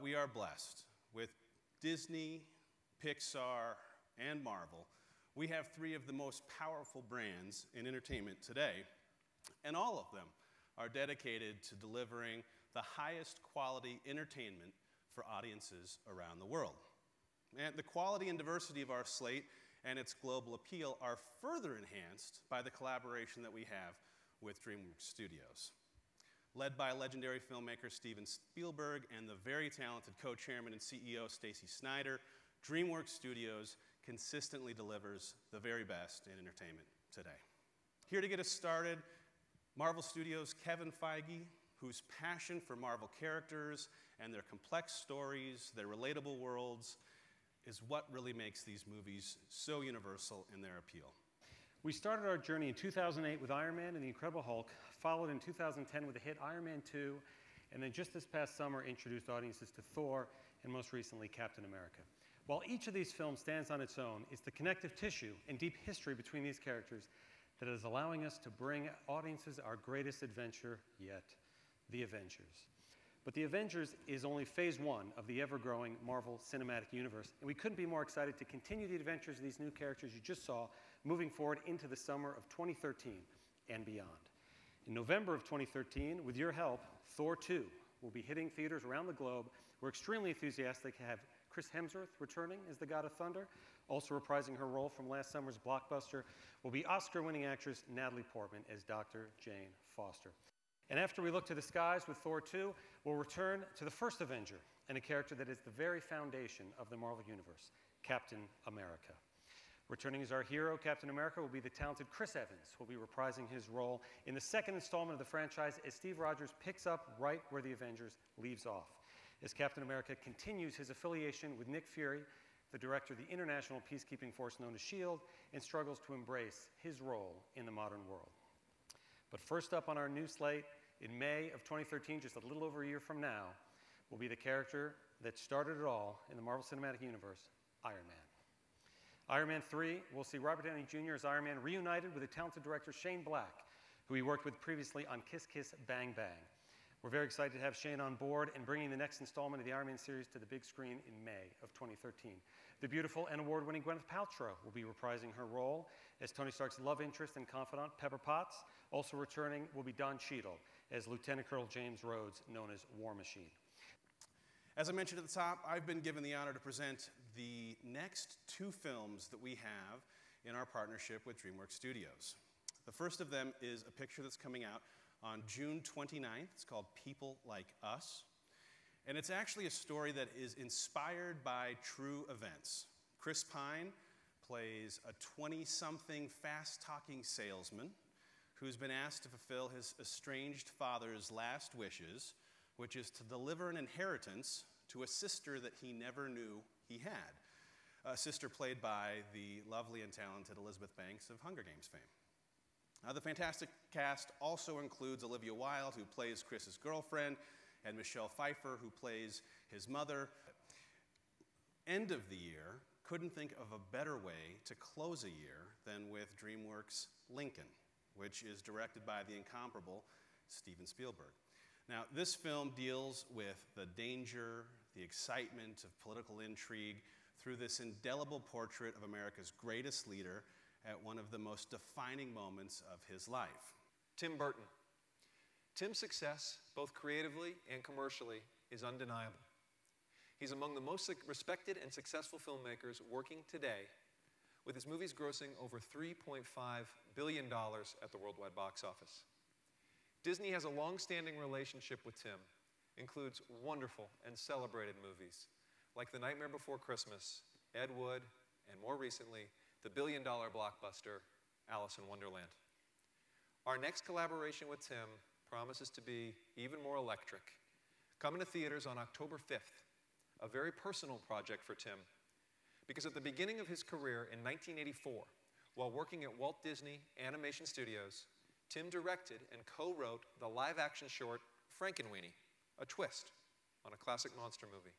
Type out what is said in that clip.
We are blessed. With Disney, Pixar, and Marvel, we have three of the most powerful brands in entertainment today, and all of them are dedicated to delivering the highest quality entertainment for audiences around the world. And the quality and diversity of our slate and its global appeal are further enhanced by the collaboration that we have with DreamWorks Studios. Led by legendary filmmaker Steven Spielberg and the very talented co-chairman and CEO Stacy Snyder, DreamWorks Studios consistently delivers the very best in entertainment today. Here to get us started, Marvel Studios' Kevin Feige, whose passion for Marvel characters and their complex stories, their relatable worlds, is what really makes these movies so universal in their appeal. We started our journey in 2008 with Iron Man and the Incredible Hulk, followed in 2010 with the hit Iron Man 2, and then just this past summer introduced audiences to Thor and most recently Captain America. While each of these films stands on its own, it's the connective tissue and deep history between these characters that is allowing us to bring audiences our greatest adventure yet, The Avengers. But The Avengers is only phase one of the ever-growing Marvel Cinematic Universe, and we couldn't be more excited to continue the adventures of these new characters you just saw moving forward into the summer of 2013 and beyond. In November of 2013, with your help, Thor 2 will be hitting theaters around the globe. We're extremely enthusiastic to have Chris Hemsworth returning as the God of Thunder. Also reprising her role from last summer's blockbuster will be Oscar-winning actress Natalie Portman as Dr. Jane Foster. And after we look to the skies with Thor 2, we'll return to the first Avenger and a character that is the very foundation of the Marvel Universe, Captain America. Returning as our hero, Captain America, will be the talented Chris Evans, who will be reprising his role in the second installment of the franchise as Steve Rogers picks up right where the Avengers leaves off, as Captain America continues his affiliation with Nick Fury, the director of the international peacekeeping force known as S.H.I.E.L.D., and struggles to embrace his role in the modern world. But first up on our new slate, in May of 2013, just a little over a year from now, will be the character that started it all in the Marvel Cinematic Universe, Iron Man. Iron Man 3 will see Robert Downey Jr. as Iron Man reunited with the talented director Shane Black, who he worked with previously on Kiss Kiss Bang Bang. We're very excited to have Shane on board and bringing the next installment of the Iron Man series to the big screen in May of 2013. The beautiful and award-winning Gwyneth Paltrow will be reprising her role as Tony Stark's love interest and confidant, Pepper Potts. Also returning will be Don Cheadle as Lieutenant Colonel James Rhodes, known as War Machine. As I mentioned at the top, I've been given the honor to present the next two films that we have in our partnership with DreamWorks Studios. The first of them is a picture that's coming out on June 29th. It's called People Like Us. And it's actually a story that is inspired by true events. Chris Pine plays a 20-something fast-talking salesman who's been asked to fulfill his estranged father's last wishes, which is to deliver an inheritance to a sister that he never knew he had. A sister played by the lovely and talented Elizabeth Banks of Hunger Games fame. The fantastic cast also includes Olivia Wilde, who plays Chris's girlfriend, and Michelle Pfeiffer, who plays his mother. End of the year, couldn't think of a better way to close a year than with DreamWorks' Lincoln, which is directed by the incomparable Steven Spielberg. Now, this film deals with the danger, the excitement of political intrigue through this indelible portrait of America's greatest leader at one of the most defining moments of his life. Tim Burton. Tim's success, both creatively and commercially, is undeniable. He's among the most respected and successful filmmakers working today, with his movies grossing over $3.5 billion at the worldwide box office. Disney has a long-standing relationship with Tim, includes wonderful and celebrated movies like The Nightmare Before Christmas, Ed Wood, and more recently, the billion-dollar blockbuster, Alice in Wonderland. Our next collaboration with Tim promises to be even more electric. Coming to theaters on October 5th, a very personal project for Tim, because at the beginning of his career in 1984, while working at Walt Disney Animation Studios, Tim directed and co-wrote the live-action short Frankenweenie, a twist on a classic monster movie.